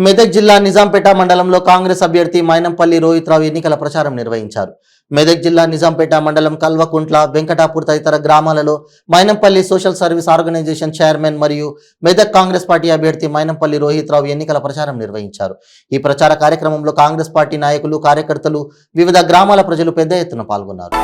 మెదక్ జిల్లా నిజాంపేట మండలంలో కాంగ్రెస్ అభ్యర్థి మైనంపల్లి రోహిత్రావు ఎన్నికల ప్రచారం నిర్వహించారు. మెదక్ జిల్లా నిజాంపేట మండలం కల్వకుంట్ల, వెంకటాపూర్ తదితర గ్రామాలలో Mynampally social service organisation chairman మరియు మెదక్ కాంగ్రెస్ పార్టీ అభ్యర్థి మైనంపల్లి రోహిత్రావు ఎన్నికల ప్రచారం నిర్వహించారు. ఈ ప్రచార కార్యక్రమంలో కాంగ్రెస్ పార్టీ నాయకులు, కార్యకర్తలు, వివిధ గ్రామాల ప్రజలు పెద్ద ఎత్తున పాల్గొన్నారు.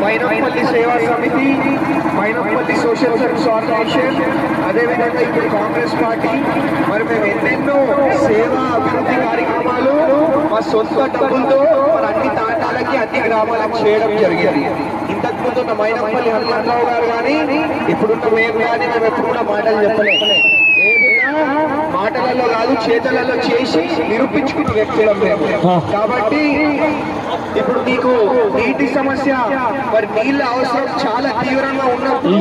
మైనంపల్లి సేవా సమితి, మైనంపల్లి సోషల్ సర్వీస్ ఆర్గనైజేషన్, అదేవిధంగా ఇప్పుడు కాంగ్రెస్ పార్టీ, మరి మేము ఎన్నెన్నో సేవా అభివృద్ధి కార్యక్రమాలు మా సొంత డబ్బులతో మరి అన్ని తాండాలకి, అన్ని గ్రామాలకు చేయడం జరిగింది. ఇంతకుముందు ఉన్న మైనంపల్లి హనుమంతరావు గారు కానీ, ఇప్పుడున్న మేము కానీ మేము ఎప్పుడు కూడా మాటలు చెప్పలేదు. మాటలలో కాదు, చేతలలో చేసి నిరూపించుకున్న వ్యక్తులం మేము. కాబట్టి ఇప్పుడు మీకు నీటి సమస్య, మరి నీళ్ళ అవసరం చాలా తీవ్రంగా ఉన్నప్పుడు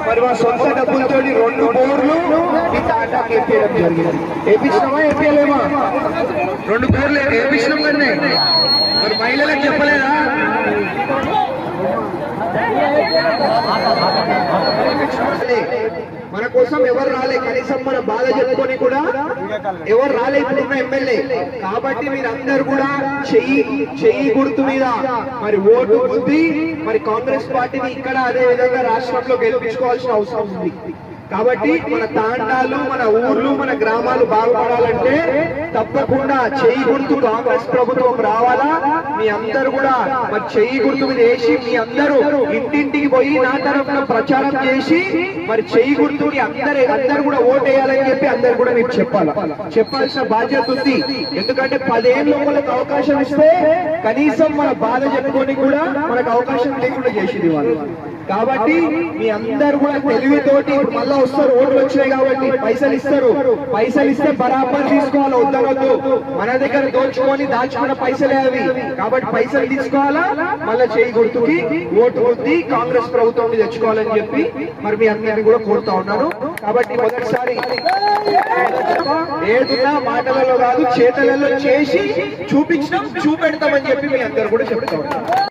మరి మా సొంత డబ్బులతో 2 బోర్లు మీ తాటాకి వేపించడం జరిగింది. వేపించినామా, వేపించలేమా? 2 బోర్లు వేపించినాం కన్నా మరి మహిళలకు చెప్పలేదా? మన కోసం ఎవరు రాలే, కనీసం మన బాధ చెప్పుకొని కూడా ఎవరు రాలే ఇప్పుడున్న ఎమ్మెల్యే. కాబట్టి మీరందరూ కూడా చెయ్యి గుర్తు మీద మరి ఓటు బుద్ధి మరి కాంగ్రెస్ పార్టీని ఇక్కడ అదే విధంగా రాష్ట్రంలో గెలిపించుకోవాల్సిన అవసరం ఉంది. కాబట్టి మన తాండాలు, మన ఊర్లు, మన గ్రామాలు బాగుపడాలంటే తప్పకుండా చెయ్యి గుర్తు కాంగ్రెస్ ప్రభుత్వం రావాలా. మీ అందరూ కూడా మరి చెయ్యి గుర్తు మీద వేసి మీ అందరూ ఇంటింటికి పోయి నా తరఫున ప్రచారం చేసి మరి చెయ్యి గుర్తుకి అందరూ కూడా ఓటేయాలని చెప్పి అందరు కూడా మీకు చెప్పాల్సిన బాధ్యత ఉంది. ఎందుకంటే 10 ఏళ్ళ వాళ్ళకి అవకాశం ఇస్తే కనీసం మన బాధ చెప్పుకొని కూడా మనకు అవకాశం లేకుండా చేసింది వాళ్ళు. కాబట్టి మీ అందరూ కూడా తెలివితోటి ఇప్పుడు మళ్ళా వస్తారు, ఓట్లు వచ్చినాయి కాబట్టి పైసలు ఇస్తారు. పైసలు ఇస్తే బరాబర్ తీసుకోవాలి, వద్దనొద్దు. మన దగ్గర దోచుకొని దాచుకున్న పైసలే అవి. కాబట్టి పైసలు తీసుకోవాలా, మళ్ళా చేయి గుర్తుకి ఓటు బుద్ధి కాంగ్రెస్ ప్రభుత్వం తెచ్చుకోవాలని చెప్పి మరి మీ అందరినీ కూడా కోరుతా ఉన్నాను. కాబట్టి మొదటిసారి ఏదున్నా మాటలలో కాదు, చేతలలో చేసి చూపించడం, చూపెడతామని చెప్పి మీ అందరు కూడా చెప్తా ఉన్నారు.